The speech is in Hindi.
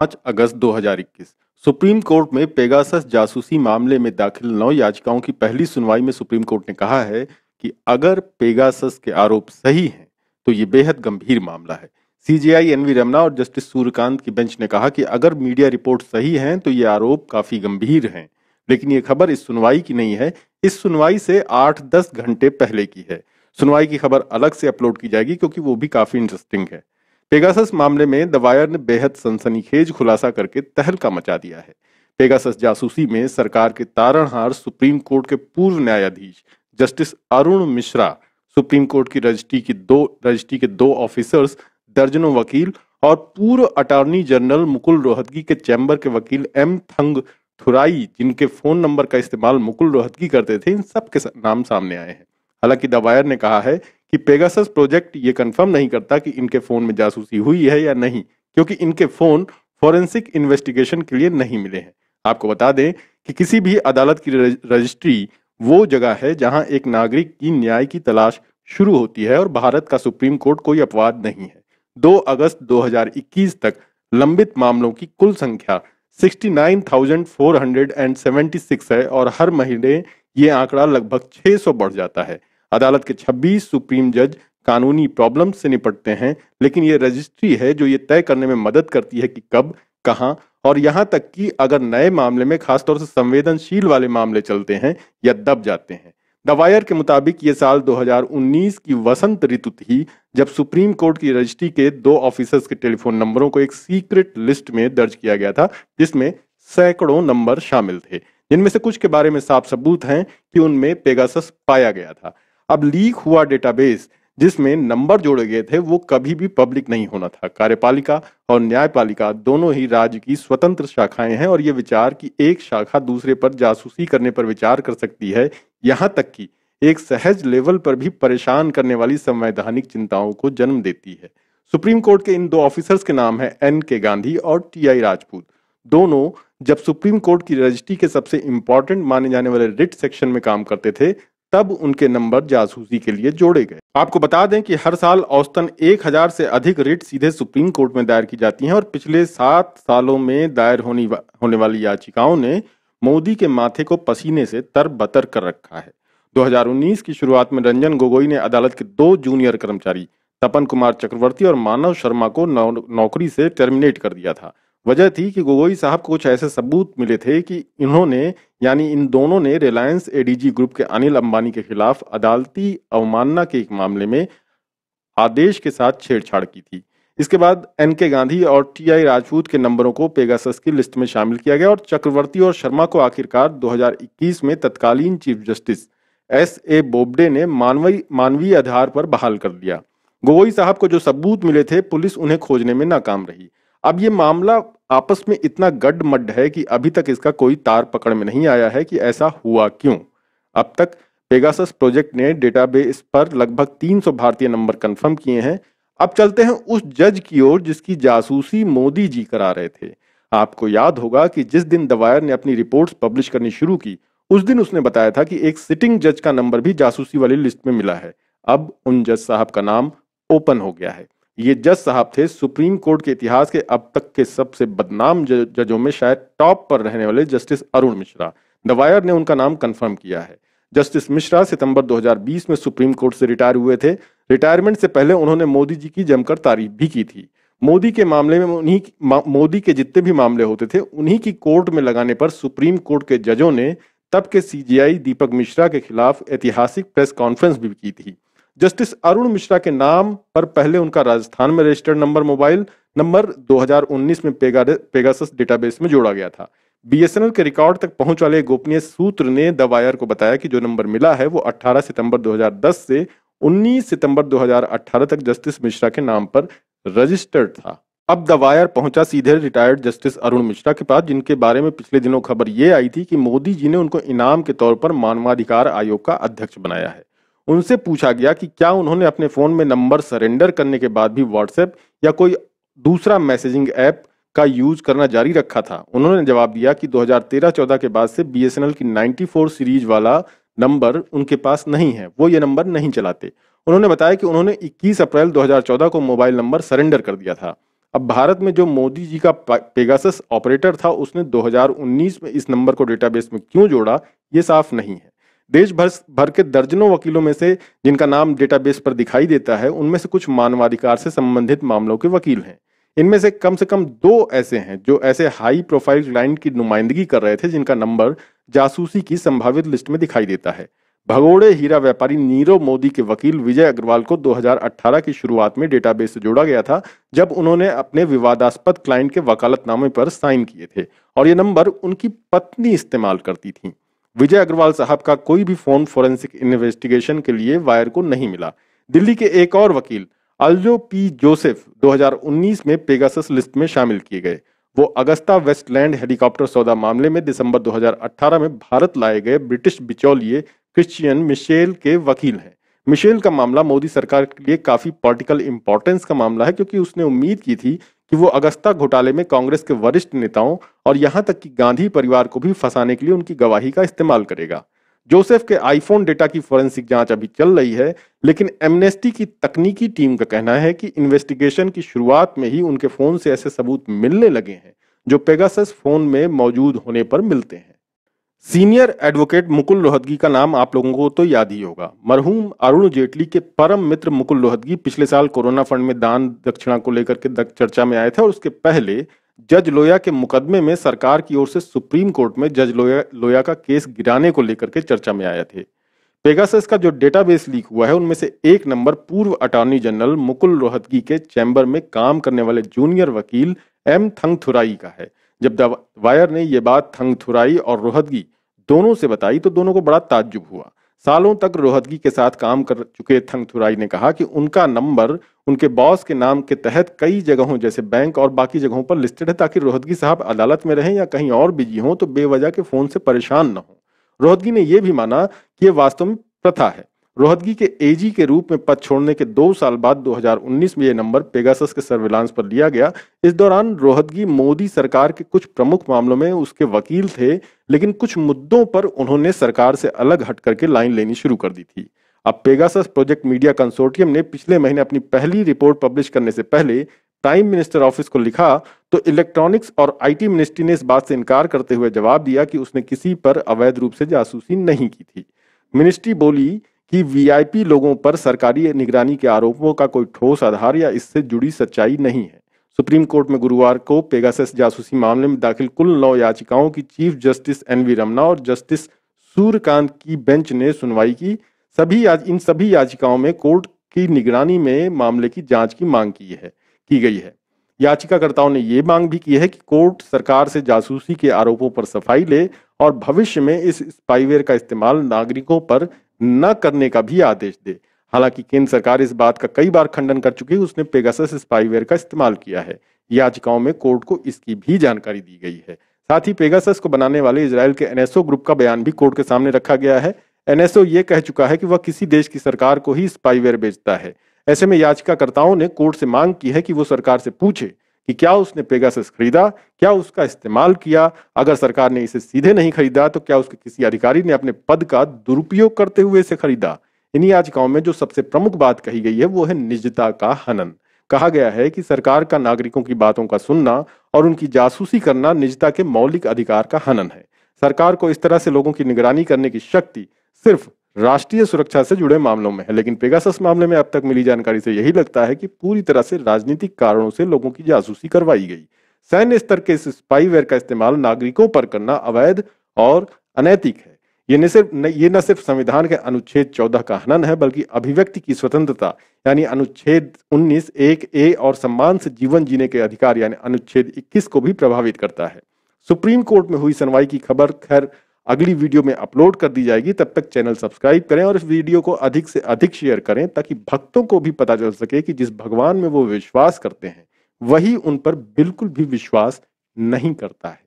5 अगस्त 2021 सुप्रीम कोर्ट में पेगासस जासूसी मामले में दाखिल 9 याचिकाओं की पहली सुनवाई में सुप्रीम कोर्ट ने कहा है कि अगर पेगासस के आरोप सही हैं तो ये बेहद गंभीर मामला है। सीजेआई एनवी रमना और जस्टिस सूर्यकांत की बेंच ने कहा कि अगर मीडिया रिपोर्ट सही हैं तो ये आरोप काफी गंभीर हैं, लेकिन ये खबर इस सुनवाई की नहीं है। इस सुनवाई से 8-10 घंटे पहले की है। सुनवाई की खबर अलग से अपलोड की जाएगी क्योंकि वो भी काफी इंटरेस्टिंग है। पेगासस मामले में द वायर ने बेहद सनसनीखेज खुलासा करके तहलका मचा दिया है। पेगासस जासूसी में सरकार के तारणहार सुप्रीम कोर्ट के पूर्व न्यायाधीश justice Arun Mishra, supreme court की रजिस्ट्री के दो ऑफिसर्स, दर्जनों वकील और पूर्व अटॉर्नी जनरल मुकुल रोहतगी के चैम्बर के वकील एम थंग थुराई, जिनके फोन नंबर का इस्तेमाल मुकुल रोहतगी करते थे, इन सब के नाम सामने आए हैं। हालांकि द वायर ने कहा है कि पेगासस प्रोजेक्ट ये कंफर्म नहीं करता कि इनके फोन में जासूसी हुई है या नहीं, क्योंकि इनके फोन फॉरेंसिक इन्वेस्टिगेशन के लिए नहीं मिले हैं। आपको बता दें कि किसी भी अदालत की रजिस्ट्री वो जगह है जहां एक नागरिक की न्याय की तलाश शुरू होती है और भारत का सुप्रीम कोर्ट कोई अपवाद नहीं है। 2 अगस्त 2021 तक लंबित मामलों की कुल संख्या 69,476 है और हर महीने ये आंकड़ा लगभग 600 बढ़ जाता है। अदालत के 26 सुप्रीम जज कानूनी प्रॉब्लम से निपटते हैं, लेकिन ये रजिस्ट्री है जो ये तय करने में मदद करती है कि कब, कहां और यहां तक कि अगर नए मामले में खासतौर से संवेदनशील वाले मामले चलते हैं या दब जाते हैं। द वायर के मुताबिक ये साल 2019 की वसंत ऋतु थी जब सुप्रीम कोर्ट की रजिस्ट्री के 2 ऑफिसर्स के टेलीफोन नंबरों को एक सीक्रेट लिस्ट में दर्ज किया गया था, जिसमें सैकड़ों नंबर शामिल थे, जिनमें से कुछ के बारे में साफ सबूत हैं कि उनमें पेगासस पाया गया था। अब लीक हुआ डेटाबेस जिसमें नंबर जोड़े गए थे वो कभी भी पब्लिक नहीं होना था। कार्यपालिका और न्यायपालिका दोनों ही राज्य की स्वतंत्र शाखाएं हैं और ये विचार कि एक शाखा दूसरे पर जासूसी करने पर विचार कर सकती है, यहाँ तक कि एक सहज लेवल पर भी परेशान करने वाली संवैधानिक चिंताओं को जन्म देती है। सुप्रीम कोर्ट के इन 2 ऑफिसर्स के नाम है एन.के. गांधी और टी.आई. राजपूत। दोनों जब सुप्रीम कोर्ट की रजिस्ट्री के सबसे इंपॉर्टेंट माने जाने वाले रिट सेक्शन में काम करते थे, तब उनके नंबर जासूसी के लिए जोड़े गए। आपको बता दें कि हर साल औसतन 1000 से अधिक रिट सीधे सुप्रीम कोर्ट में दायर की जाती हैं और पिछले 7 सालों में दायर होने वाली याचिकाओं ने मोदी के माथे को पसीने से तरबतर कर रखा है। 2019 की शुरुआत में रंजन गोगोई ने अदालत के 2 जूनियर कर्मचारी तपन कुमार चक्रवर्ती और मानव शर्मा को नौकरी से टर्मिनेट कर दिया था। वजह थी कि गोगोई साहब को कुछ ऐसे सबूत मिले थे कि इन दोनों ने रिलायंस एडीजी ग्रुप के अनिल अंबानी के खिलाफ अदालती अवमानना के एक मामले में आदेश के साथ छेड़छाड़ की थी। इसके बाद एन.के. गांधी और टी.आई. राजपूत के नंबरों को पेगासस की लिस्ट में शामिल किया गया और चक्रवर्ती और शर्मा को आखिरकार 2021 में तत्कालीन चीफ जस्टिस S.A. बोबडे ने मानवीय आधार पर बहाल कर दिया। गोगोई साहब को जो सबूत मिले थे, पुलिस उन्हें खोजने में नाकाम रही। अब ये मामला आपस में इतना गड्ढ-मड्ढ है कि अभी तक इसका कोई तार पकड़ में नहीं आया है कि ऐसा हुआ क्यों। अब तक पेगासस प्रोजेक्ट ने डेटाबेस पर लगभग 300 भारतीय नंबर कंफर्म किए हैं। अब चलते हैं उस जज की ओर जिसकी जासूसी मोदी जी करा रहे थे। आपको याद होगा कि जिस दिन द वायर ने अपनी रिपोर्ट्स पब्लिश करनी शुरू की, उस दिन उसने बताया था कि एक सिटिंग जज का नंबर भी जासूसी वाली लिस्ट में मिला है। अब उन जज साहब का नाम ओपन हो गया है। ये जज साहब थे सुप्रीम कोर्ट के इतिहास के अब तक के सबसे बदनाम जजों में शायद टॉप पर रहने वाले justice Arun Mishra. The wire ने उनका नाम कंफर्म किया है। जस्टिस मिश्रा सितंबर 2020 में सुप्रीम कोर्ट से रिटायर हुए थे। रिटायरमेंट से पहले उन्होंने मोदी जी की जमकर तारीफ भी की थी। मोदी के जितने भी मामले होते थे उन्हीं की कोर्ट में लगाने पर सुप्रीम कोर्ट के जजों ने तब के सीजेआई दीपक मिश्रा के खिलाफ ऐतिहासिक प्रेस कॉन्फ्रेंस भी की थी। जस्टिस अरुण मिश्रा के नाम पर पहले उनका राजस्थान में रजिस्टर्ड मोबाइल नंबर 2019 में पेगासस डेटाबेस में जोड़ा गया था। बीएसएनएल के रिकॉर्ड तक पहुंच वाले गोपनीय सूत्र ने द वायर को बताया कि जो नंबर मिला है वो 18 सितंबर 2010 से 19 सितंबर 2018 तक जस्टिस मिश्रा के नाम पर रजिस्टर्ड था। अब द वायर पहुंचा सीधे रिटायर्ड जस्टिस अरुण मिश्रा के पास, जिनके बारे में पिछले दिनों खबर ये आई थी कि मोदी जी ने उनको इनाम के तौर पर मानवाधिकार आयोग का अध्यक्ष बनाया है। उनसे पूछा गया कि क्या उन्होंने अपने फोन में नंबर सरेंडर करने के बाद भी व्हाट्सएप या कोई दूसरा मैसेजिंग ऐप का यूज करना जारी रखा था। उन्होंने जवाब दिया कि 2013-14 के बाद से बीएसएनएल की 94 सीरीज वाला नंबर उनके पास नहीं है, वो ये नंबर नहीं चलाते। उन्होंने बताया कि उन्होंने 21 अप्रैल 2014 को मोबाइल नंबर सरेंडर कर दिया था। अब भारत में जो मोदी जी का पेगासस ऑपरेटर था उसने 2019 में इस नंबर को डेटाबेस में क्यों जोड़ा, ये साफ नहीं है। देश भर के दर्जनों वकीलों में से जिनका नाम डेटाबेस पर दिखाई देता है, उनमें से कुछ मानवाधिकार से संबंधित मामलों के वकील हैं। इनमें से कम 2 ऐसे हैं जो ऐसे हाई प्रोफाइल क्लाइंट की नुमाइंदगी कर रहे थे जिनका नंबर जासूसी की संभावित लिस्ट में दिखाई देता है। भगोड़े हीरा व्यापारी नीरव मोदी के वकील विजय अग्रवाल को 2018 की शुरुआत में डेटाबेस से जोड़ा गया था, जब उन्होंने अपने विवादास्पद क्लाइंट के वकालतनामे पर साइन किए थे और ये नंबर उनकी पत्नी इस्तेमाल करती थी। विजय अग्रवाल साहब का कोई भी फोन फोरेंसिक इन्वेस्टिगेशन के लिए वायर को नहीं मिला। दिल्ली के एक और वकील अल्जो पी जोसेफ 2019 में पेगासस लिस्ट में शामिल किए गए। वो अगस्ता वेस्टलैंड हेलीकॉप्टर सौदा मामले में दिसंबर 2018 में भारत लाए गए ब्रिटिश बिचौलिए क्रिश्चियन मिशेल के वकील हैं। मिशेल का मामला मोदी सरकार के लिए काफी पॉलिटिकल इंपॉर्टेंस का मामला है, क्योंकि उसने उम्मीद की थी कि वो अगस्ता घोटाले में कांग्रेस के वरिष्ठ नेताओं और यहां तक कि गांधी परिवार को भी फंसाने के लिए उनकी गवाही का इस्तेमाल करेगा। जोसेफ के आईफोन डेटा की फोरेंसिक जांच अभी चल रही है, लेकिन एमनेस्टी की तकनीकी टीम का कहना है कि इन्वेस्टिगेशन की शुरुआत में ही उनके फोन से ऐसे सबूत मिलने लगे हैं जो पेगासस फोन में मौजूद होने पर मिलते हैं। सीनियर एडवोकेट मुकुल रोहतगी का नाम आप लोगों को तो याद ही होगा। मरहूम अरुण जेटली के परम मित्र मुकुल रोहतगी पिछले साल कोरोना फंड में दान दक्षिणा को लेकर के चर्चा में आए थे और उसके पहले जज लोया के मुकदमे में सरकार की ओर से सुप्रीम कोर्ट में जज लोया का केस गिराने को लेकर के चर्चा में आए थे। पेगासस का जो डेटाबेस लीक हुआ है उनमें से एक नंबर पूर्व अटॉर्नी जनरल मुकुल रोहतगी के चैम्बर में काम करने वाले जूनियर वकील एम थंगथुराई का है। जब द वायर ने यह बात थंगथुराई और रोहतगी दोनों से बताई तो दोनों को बड़ा ताज्जुब हुआ। सालों तक रोहतगी के साथ काम कर चुके थंगथुराई ने कहा कि उनका नंबर उनके बॉस के नाम के तहत कई जगहों जैसे बैंक और बाकी जगहों पर लिस्टेड है, ताकि रोहतगी साहब अदालत में रहें या कहीं और बिजी हों तो बेवजह के फोन से परेशान न हो। रोहतगी ने यह भी माना कि यह वास्तव में प्रथा है। रोहतगी के एजी के रूप में पद छोड़ने के 2 साल बाद 2019 में यह नंबर पेगासस के सर्विलांस पर लिया गया। इस दौरान रोहतगी मोदी सरकार के कुछ प्रमुख मामलों में उसके वकील थे, लेकिन कुछ मुद्दों पर उन्होंने सरकार से अलग हट करके लाइन लेनी शुरू कर दी थी। अब पेगासस प्रोजेक्ट मीडिया कंसोर्टियम ने पिछले महीने अपनी पहली रिपोर्ट पब्लिश करने से पहले प्राइम मिनिस्टर ऑफिस को लिखा तो इलेक्ट्रॉनिक्स और आईटी मिनिस्ट्री ने इस बात से इनकार करते हुए जवाब दिया कि उसने किसी पर अवैध रूप से जासूसी नहीं की थी। मिनिस्ट्री बोली कि वीआईपी लोगों पर सरकारी निगरानी के आरोपों का कोई ठोस आधार या इससे जुड़ी सच्चाई नहीं है। सुप्रीम कोर्ट में गुरुवार को पेगासस जासूसी मामले में दाखिल कुल 9 याचिकाओं की चीफ जस्टिस एनवी रमना और जस्टिस सूर्यकांत की बेंच ने सुनवाई की। इन सभी याचिकाओं में कोर्ट की निगरानी में मामले की जांच की मांग की गई है। याचिकाकर्ताओं ने ये मांग भी की है कि कोर्ट सरकार से जासूसी के आरोपों पर सफाई ले और भविष्य में इस स्पाईवेयर का इस्तेमाल नागरिकों पर न करने का भी आदेश दे। हालांकि केंद्र सरकार इस बात का कई बार खंडन कर चुकी है, उसने पेगासस स्पाईवेयर का इस्तेमाल किया है। याचिकाओं में कोर्ट को इसकी भी जानकारी दी गई है। साथ ही पेगासस को बनाने वाले इजराइल के एनएसओ ग्रुप का बयान भी कोर्ट के सामने रखा गया है। एनएसओ ये कह चुका है कि वह किसी देश की सरकार को ही स्पाईवेयर बेचता है। ऐसे में याचिकाकर्ताओं ने कोर्ट से मांग की है कि वो सरकार से पूछे कि क्या उसने पेगासस खरीदा, क्या उसका इस्तेमाल किया। अगर सरकार ने इसे सीधे नहीं खरीदा तो क्या उसके किसी अधिकारी ने अपने पद का दुरुपयोग करते हुए इसे खरीदा। इन्हीं याचिकाओं में जो सबसे प्रमुख बात कही गई है वो है निजता का हनन। कहा गया है कि सरकार का नागरिकों की बातों का सुनना और उनकी जासूसी करना निजता के मौलिक अधिकार का हनन है। सरकार को इस तरह से लोगों की निगरानी करने की शक्ति सिर्फ राष्ट्रीय सुरक्षा से जुड़े मामलों में है, लेकिन पेगासस मामले में अब तक मिली जानकारी से यही लगता है कि पूरी तरह से राजनीतिक कारणों से लोगों की जासूसी करवाई गई। सैन्य स्तर के इस स्पाईवेयर का इस्तेमाल नागरिकों पर करना अवैध और अनैतिक है। ये न सिर्फ संविधान के अनुच्छेद 14 का हनन है, बल्कि अभिव्यक्ति की स्वतंत्रता यानी अनुच्छेद 19(1)(a) और सम्मान से जीवन जीने के अधिकार यानी अनुच्छेद 21 को भी प्रभावित करता है। सुप्रीम कोर्ट में हुई सुनवाई की खबर खैर अगली वीडियो में अपलोड कर दी जाएगी। तब तक चैनल सब्सक्राइब करें और इस वीडियो को अधिक से अधिक शेयर करें, ताकि भक्तों को भी पता चल सके कि जिस भगवान में वो विश्वास करते हैं वही उन पर बिल्कुल भी विश्वास नहीं करता है।